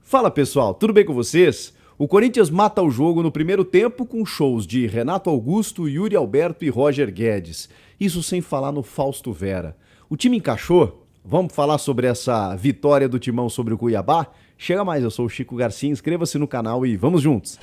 Fala pessoal, tudo bem com vocês? O Corinthians mata o jogo no primeiro tempo com shows de Renato Augusto, Yuri Alberto e Roger Guedes. Isso sem falar no Fausto Vera. O time encaixou? Vamos falar sobre essa vitória do Timão sobre o Cuiabá? Chega mais, eu sou o Chico Garcia, inscreva-se no canal e vamos juntos!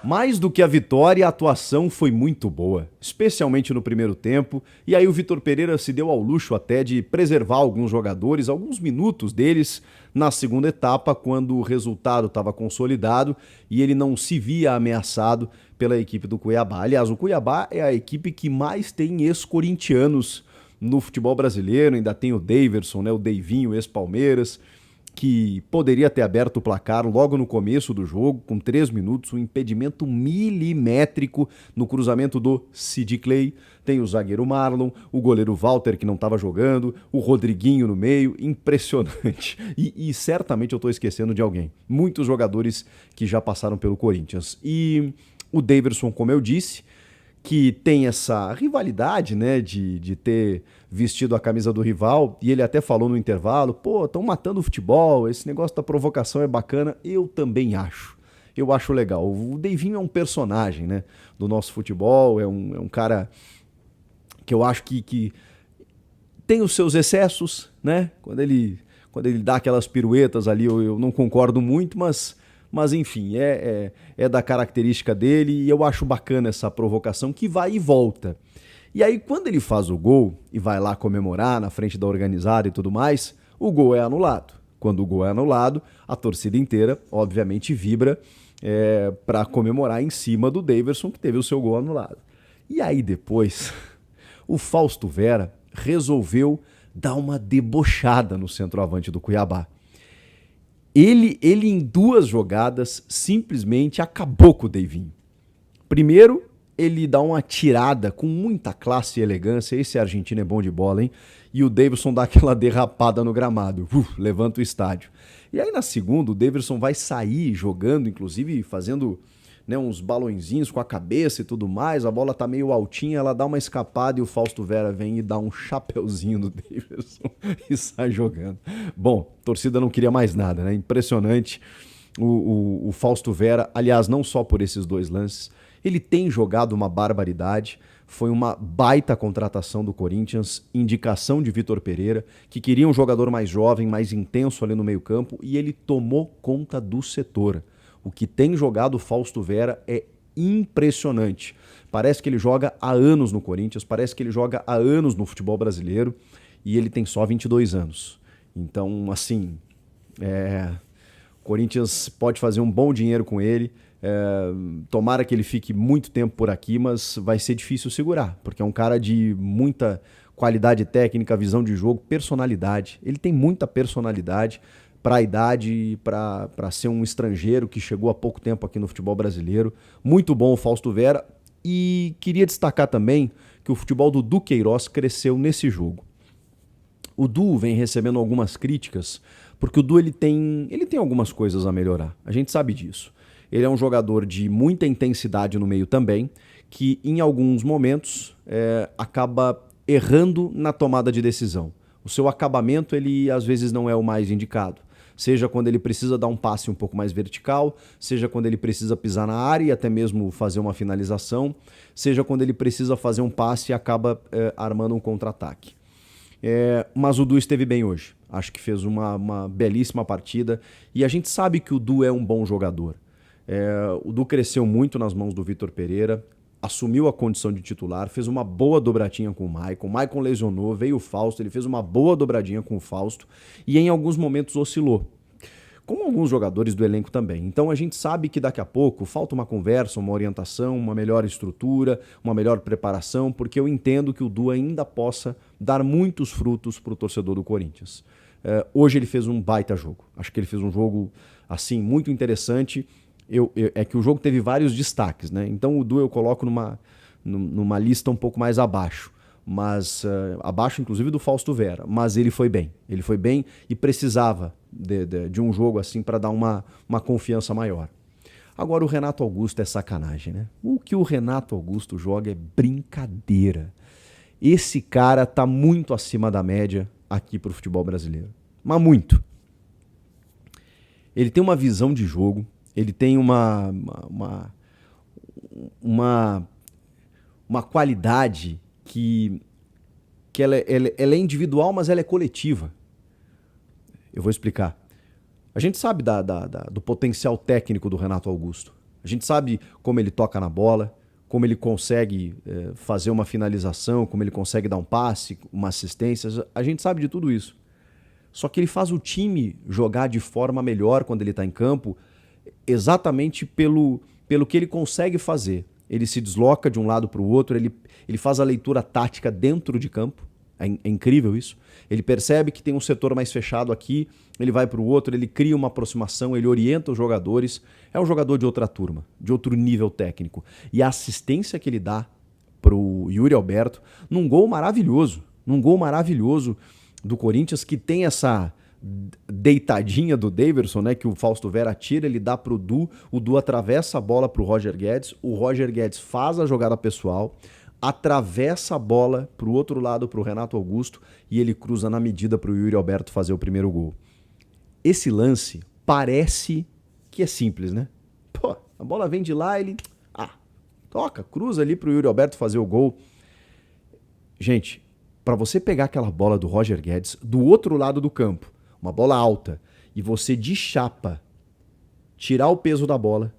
Mais do que a vitória, a atuação foi muito boa, especialmente no primeiro tempo, e aí o Vitor Pereira se deu ao luxo até de preservar alguns jogadores, alguns minutos deles na segunda etapa, quando o resultado estava consolidado e ele não se via ameaçado pela equipe do Cuiabá. Aliás, o Cuiabá é a equipe que mais tem ex-corintianos no futebol brasileiro, ainda tem o Daverson, né, o Deivinho, ex-Palmeiras, que poderia ter aberto o placar logo no começo do jogo, com 3 minutos, um impedimento milimétrico no cruzamento do Sid Clay. Tem o zagueiro Marlon, o goleiro Walter, que não estava jogando, o Rodriguinho no meio, impressionante. E certamente eu estou esquecendo de alguém. Muitos jogadores que já passaram pelo Corinthians. E o Daverson, como eu disse, que tem essa rivalidade, né, de ter vestido a camisa do rival, e ele até falou no intervalo, pô, estão matando o futebol, esse negócio da provocação é bacana, eu também acho. Eu acho legal. O Deivinho é um personagem, né, do nosso futebol, é um cara que eu acho que tem os seus excessos, né, quando ele dá aquelas piruetas ali, eu não concordo muito, mas enfim, é da característica dele e eu acho bacana essa provocação que vai e volta. E aí quando ele faz o gol e vai lá comemorar na frente da organizada e tudo mais, o gol é anulado. Quando o gol é anulado, a torcida inteira obviamente vibra para comemorar em cima do Daverson que teve o seu gol anulado. E aí depois, o Fausto Vera resolveu dar uma debochada no centroavante do Cuiabá. Ele em 2 jogadas simplesmente acabou com o Deivinho. Primeiro, ele dá uma tirada com muita classe e elegância. Esse argentino é bom de bola, hein? E o Daverson dá aquela derrapada no gramado. Levanta o estádio. E aí na segunda, o Daverson vai sair jogando, inclusive fazendo, né, uns balõezinhos com a cabeça e tudo mais. A bola tá meio altinha, ela dá uma escapada e o Fausto Vera vem e dá um chapeuzinho no Daverson e sai jogando. Bom, a torcida não queria mais nada, né? Impressionante o Fausto Vera. Aliás, não só por esses 2 lances, ele tem jogado uma barbaridade. Foi uma baita contratação do Corinthians, indicação de Vitor Pereira, que queria um jogador mais jovem, mais intenso ali no meio-campo, e ele tomou conta do setor. O que tem jogado o Fausto Vera é impressionante. Parece que ele joga há anos no Corinthians, parece que ele joga há anos no futebol brasileiro, e ele tem só 22 anos. Então, assim, o Corinthians pode fazer um bom dinheiro com ele. Tomara que ele fique muito tempo por aqui, mas vai ser difícil segurar, porque é um cara de muita qualidade técnica, visão de jogo, personalidade. Ele tem muita personalidade para a idade, para ser um estrangeiro que chegou há pouco tempo aqui no futebol brasileiro. Muito bom o Fausto Vera. E queria destacar também que o futebol do Du Queiroz cresceu nesse jogo. O Du vem recebendo algumas críticas, porque o Du ele tem algumas coisas a melhorar. A gente sabe disso. Ele é um jogador de muita intensidade no meio também, que em alguns momentos acaba errando na tomada de decisão. O seu acabamento, ele às vezes não é o mais indicado. Seja quando ele precisa dar um passe um pouco mais vertical, seja quando ele precisa pisar na área e até mesmo fazer uma finalização, seja quando ele precisa fazer um passe e acaba armando um contra-ataque. Mas o Du esteve bem hoje. Acho que fez uma belíssima partida e a gente sabe que o Du é um bom jogador. O Du cresceu muito nas mãos do Vitor Pereira, assumiu a condição de titular, fez uma boa dobradinha com o Maicon lesionou, veio o Fausto, ele fez uma boa dobradinha com o Fausto e em alguns momentos oscilou, como alguns jogadores do elenco também. Então a gente sabe que daqui a pouco falta uma conversa, uma orientação, uma melhor estrutura, uma melhor preparação, porque eu entendo que o Du ainda possa dar muitos frutos para o torcedor do Corinthians. Hoje ele fez um baita jogo, acho que ele fez um jogo assim muito interessante. É que o jogo teve vários destaques, né? Então o Du eu coloco numa lista um pouco mais abaixo, mas abaixo inclusive do Fausto Vera, mas ele foi bem e precisava de um jogo assim para dar uma confiança maior. Agora o Renato Augusto é sacanagem, né? O que o Renato Augusto joga é brincadeira. Esse cara tá muito acima da média aqui pro futebol brasileiro. Mas muito. Ele tem uma visão de jogo, ele tem uma qualidade que ela é individual, mas ela é coletiva. Eu vou explicar. A gente sabe do potencial técnico do Renato Augusto. A gente sabe como ele toca na bola, como ele consegue fazer uma finalização, como ele consegue dar um passe, uma assistência. A gente sabe de tudo isso. Só que ele faz o time jogar de forma melhor quando ele está em campo, exatamente pelo que ele consegue fazer. Ele se desloca de um lado para o outro, ele faz a leitura tática dentro de campo. É incrível isso. Ele percebe que tem um setor mais fechado aqui, ele vai para o outro, ele cria uma aproximação, ele orienta os jogadores. É um jogador de outra turma, de outro nível técnico. E a assistência que ele dá para o Yuri Alberto, num gol maravilhoso do Corinthians, que tem essa deitadinha do Daverson, né, que o Fausto Vera tira, ele dá pro Du, o Du atravessa a bola pro Roger Guedes, o Roger Guedes faz a jogada pessoal, atravessa a bola pro outro lado pro Renato Augusto e ele cruza na medida pro Yuri Alberto fazer o primeiro gol. Esse lance parece que é simples, né? Pô, a bola vem de lá, ele toca, cruza ali pro Yuri Alberto fazer o gol. Gente, para você pegar aquela bola do Roger Guedes do outro lado do campo, uma bola alta, e você de chapa tirar o peso da bola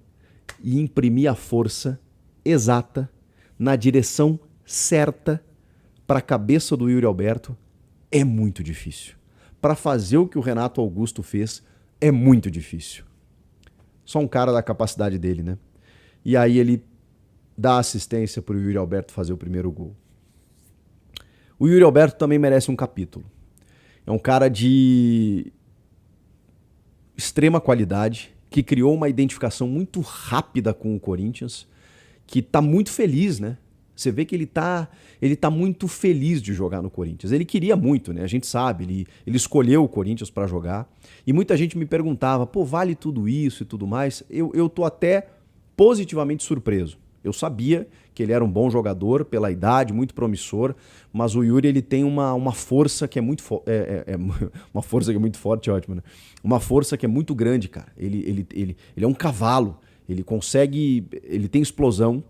e imprimir a força exata na direção certa para a cabeça do Yuri Alberto, é muito difícil. Para fazer o que o Renato Augusto fez, é muito difícil. Só um cara da capacidade dele, né? E aí ele dá assistência para o Yuri Alberto fazer o primeiro gol. O Yuri Alberto também merece um capítulo. É um cara de extrema qualidade, que criou uma identificação muito rápida com o Corinthians, que tá muito feliz, né? Você vê que ele tá muito feliz de jogar no Corinthians. Ele queria muito, né? A gente sabe, ele escolheu o Corinthians para jogar. E muita gente me perguntava, pô, vale tudo isso e tudo mais? Eu tô até positivamente surpreso. Eu sabia que ele era um bom jogador, pela idade, muito promissor, mas o Yuri ele tem uma força que é muito uma força que é muito forte, ótimo, né? Uma força que é muito grande, cara. Ele é um cavalo, ele tem explosão,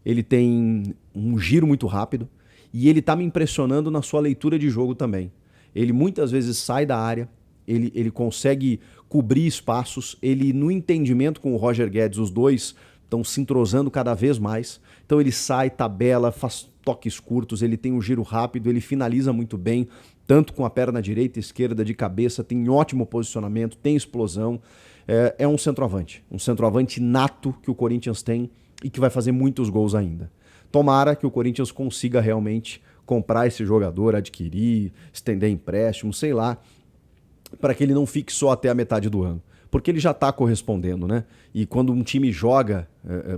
ele tem um giro muito rápido e ele tá me impressionando na sua leitura de jogo também. Ele muitas vezes sai da área, ele consegue cobrir espaços, ele no entendimento com o Roger Guedes, os dois estão se entrosando cada vez mais. Então ele sai, tabela, faz toques curtos, ele tem um giro rápido, ele finaliza muito bem, tanto com a perna direita e esquerda, de cabeça, tem ótimo posicionamento, tem explosão. É um centroavante nato que o Corinthians tem e que vai fazer muitos gols ainda. Tomara que o Corinthians consiga realmente comprar esse jogador, adquirir, estender empréstimo, sei lá, para que ele não fique só até a metade do ano. Porque ele já está correspondendo, né? E quando um time joga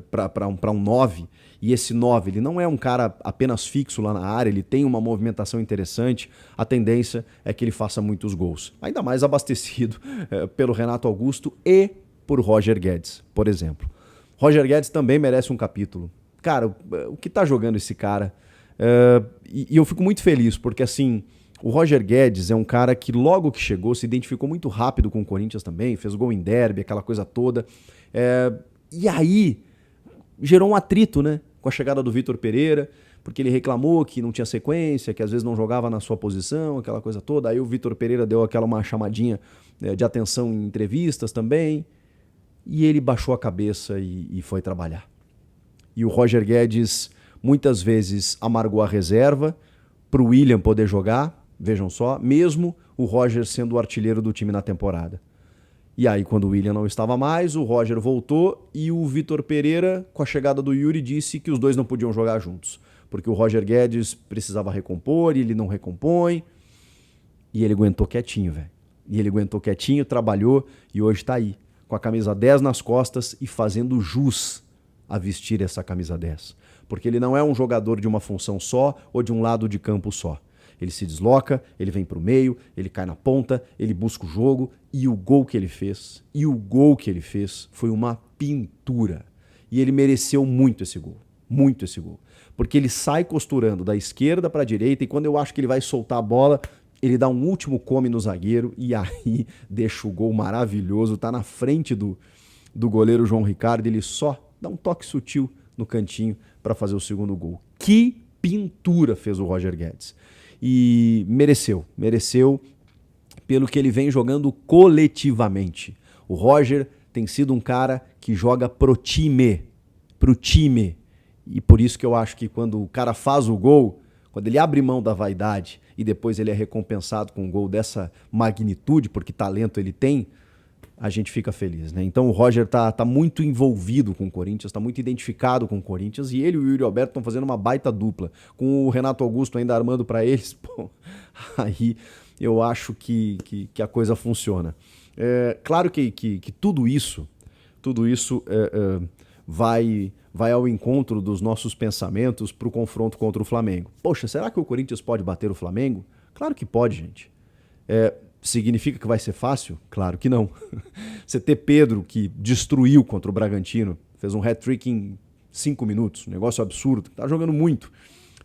para um 9, e esse 9 ele não é um cara apenas fixo lá na área, ele tem uma movimentação interessante, a tendência é que ele faça muitos gols. Ainda mais abastecido pelo Renato Augusto e por Roger Guedes, por exemplo. Roger Guedes também merece um capítulo. Cara, o que tá jogando esse cara? E eu fico muito feliz, porque assim, o Roger Guedes é um cara que logo que chegou se identificou muito rápido com o Corinthians também, fez gol em derby, aquela coisa toda. E aí gerou um atrito, né, com a chegada do Vitor Pereira, porque ele reclamou que não tinha sequência, que às vezes não jogava na sua posição, aquela coisa toda. Aí o Vitor Pereira deu uma chamadinha de atenção em entrevistas também, e ele baixou a cabeça e foi trabalhar. E o Roger Guedes muitas vezes amargou a reserva para o William poder jogar, vejam só, mesmo o Roger sendo o artilheiro do time na temporada. E aí, quando o William não estava mais, o Roger voltou e o Vitor Pereira, com a chegada do Yuri, disse que os dois não podiam jogar juntos, porque o Roger Guedes precisava recompor e ele não recompõe. E ele aguentou quietinho, velho. E ele aguentou quietinho, trabalhou e hoje está aí, com a camisa 10 nas costas e fazendo jus a vestir essa camisa 10. Porque ele não é um jogador de uma função só ou de um lado de campo só. Ele se desloca, ele vem para o meio, ele cai na ponta, ele busca o jogo e o gol que ele fez foi uma pintura. E ele mereceu muito esse gol. muito esse gol. Porque ele sai costurando da esquerda para a direita e quando eu acho que ele vai soltar a bola, ele dá um último come no zagueiro e aí deixa o gol maravilhoso, tá na frente do goleiro João Ricardo, ele só dá um toque sutil no cantinho para fazer o segundo gol. Que pintura fez o Roger Guedes. E mereceu pelo que ele vem jogando coletivamente. O Roger tem sido um cara que joga pro time. E por isso que eu acho que quando o cara faz o gol, quando ele abre mão da vaidade e depois ele é recompensado com um gol dessa magnitude, porque talento ele tem, a gente fica feliz, né? Então o Roger tá muito envolvido com o Corinthians, tá muito identificado com o Corinthians e ele e o Yuri Alberto estão fazendo uma baita dupla. Com o Renato Augusto ainda armando para eles, pô, aí eu acho que a coisa funciona. Claro que tudo isso vai ao encontro dos nossos pensamentos para o confronto contra o Flamengo. Poxa, será que o Corinthians pode bater o Flamengo? Claro que pode, gente. Significa que vai ser fácil? Claro que não. Você ter Pedro, que destruiu contra o Bragantino, fez um hat-trick em 5 minutos, um negócio absurdo, tá jogando muito.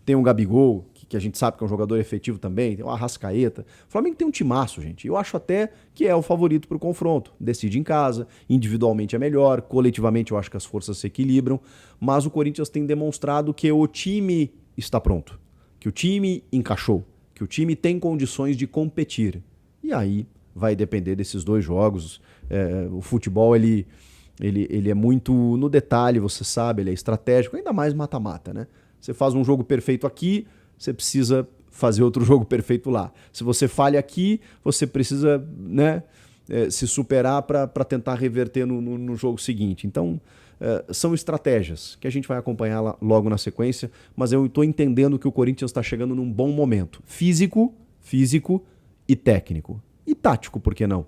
Tem um Gabigol, que a gente sabe que é um jogador efetivo também, tem o Arrascaeta. O Flamengo tem um timaço, gente. Eu acho até que é o favorito para o confronto. Decide em casa, individualmente é melhor, coletivamente eu acho que as forças se equilibram, mas o Corinthians tem demonstrado que o time está pronto, que o time encaixou, que o time tem condições de competir. E aí vai depender desses dois jogos. O futebol, ele é muito no detalhe, você sabe, ele é estratégico, ainda mais mata-mata, né? Você faz um jogo perfeito aqui, você precisa fazer outro jogo perfeito lá. Se você falha aqui, você precisa, né, se superar para tentar reverter no jogo seguinte. Então, são estratégias que a gente vai acompanhar logo na sequência, mas eu estou entendendo que o Corinthians está chegando num bom momento. Físico e técnico. E tático, por que não?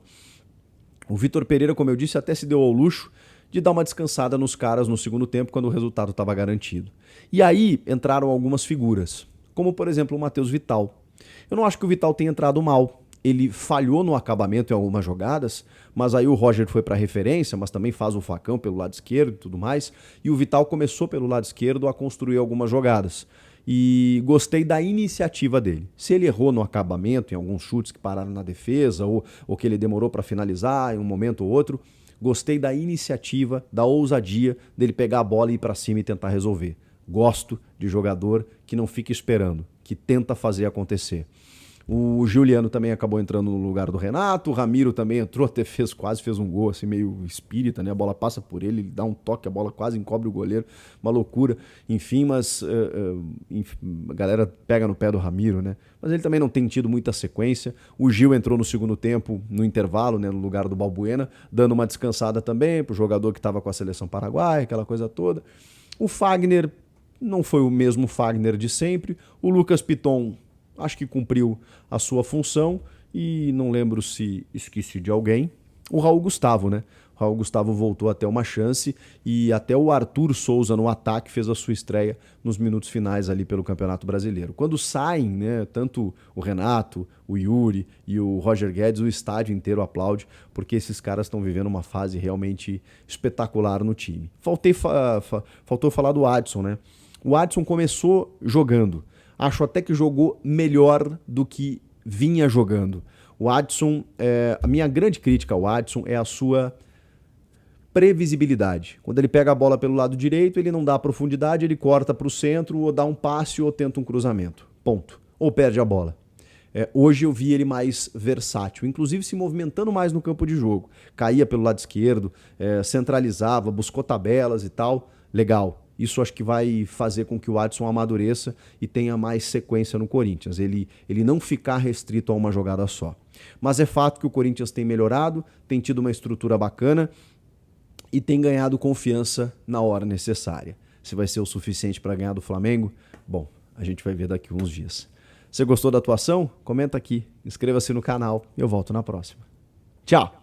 O Vitor Pereira, como eu disse, até se deu ao luxo de dar uma descansada nos caras no segundo tempo, quando o resultado estava garantido. E aí entraram algumas figuras, como por exemplo o Matheus Vital. Eu não acho que o Vital tenha entrado mal. Ele falhou no acabamento em algumas jogadas, mas aí o Roger foi para referência, mas também faz o facão pelo lado esquerdo e tudo mais. E o Vital começou pelo lado esquerdo a construir algumas jogadas. E gostei da iniciativa dele. Se ele errou no acabamento, em alguns chutes que pararam na defesa, ou que ele demorou para finalizar em um momento ou outro, gostei da iniciativa, da ousadia dele pegar a bola e ir para cima e tentar resolver. Gosto de jogador que não fica esperando, que tenta fazer acontecer. O Giuliano também acabou entrando no lugar do Renato, o Ramiro também entrou, até quase fez um gol assim meio espírita, né? A bola passa por ele, ele dá um toque, a bola quase encobre o goleiro, uma loucura. Enfim, mas a galera pega no pé do Ramiro, né? Mas ele também não tem tido muita sequência. O Gil entrou no segundo tempo, no intervalo, né, no lugar do Balbuena, dando uma descansada também pro jogador que estava com a seleção paraguaia, aquela coisa toda. O Fagner não foi o mesmo Fagner de sempre. O Lucas Piton acho que cumpriu a sua função e não lembro se esqueci de alguém. O Raul Gustavo, né? O Raul Gustavo voltou até uma chance e até o Arthur Souza no ataque fez a sua estreia nos minutos finais ali pelo Campeonato Brasileiro. Quando saem, né, tanto o Renato, o Yuri e o Roger Guedes, o estádio inteiro aplaude, porque esses caras estão vivendo uma fase realmente espetacular no time. Faltou falar do Adson, né? O Adson começou jogando. Acho até que jogou melhor do que vinha jogando. O Adson, a minha grande crítica ao Adson é a sua previsibilidade. Quando ele pega a bola pelo lado direito, ele não dá profundidade, ele corta para o centro, ou dá um passe ou tenta um cruzamento. Ponto. Ou perde a bola. Hoje eu vi ele mais versátil, inclusive se movimentando mais no campo de jogo. Caía pelo lado esquerdo, centralizava, buscou tabelas e tal. Legal. Isso acho que vai fazer com que o Adson amadureça e tenha mais sequência no Corinthians. Ele não ficar restrito a uma jogada só. Mas é fato que o Corinthians tem melhorado, tem tido uma estrutura bacana e tem ganhado confiança na hora necessária. Se vai ser o suficiente para ganhar do Flamengo, bom, a gente vai ver daqui uns dias. Você gostou da atuação? Comenta aqui, inscreva-se no canal e eu volto na próxima. Tchau!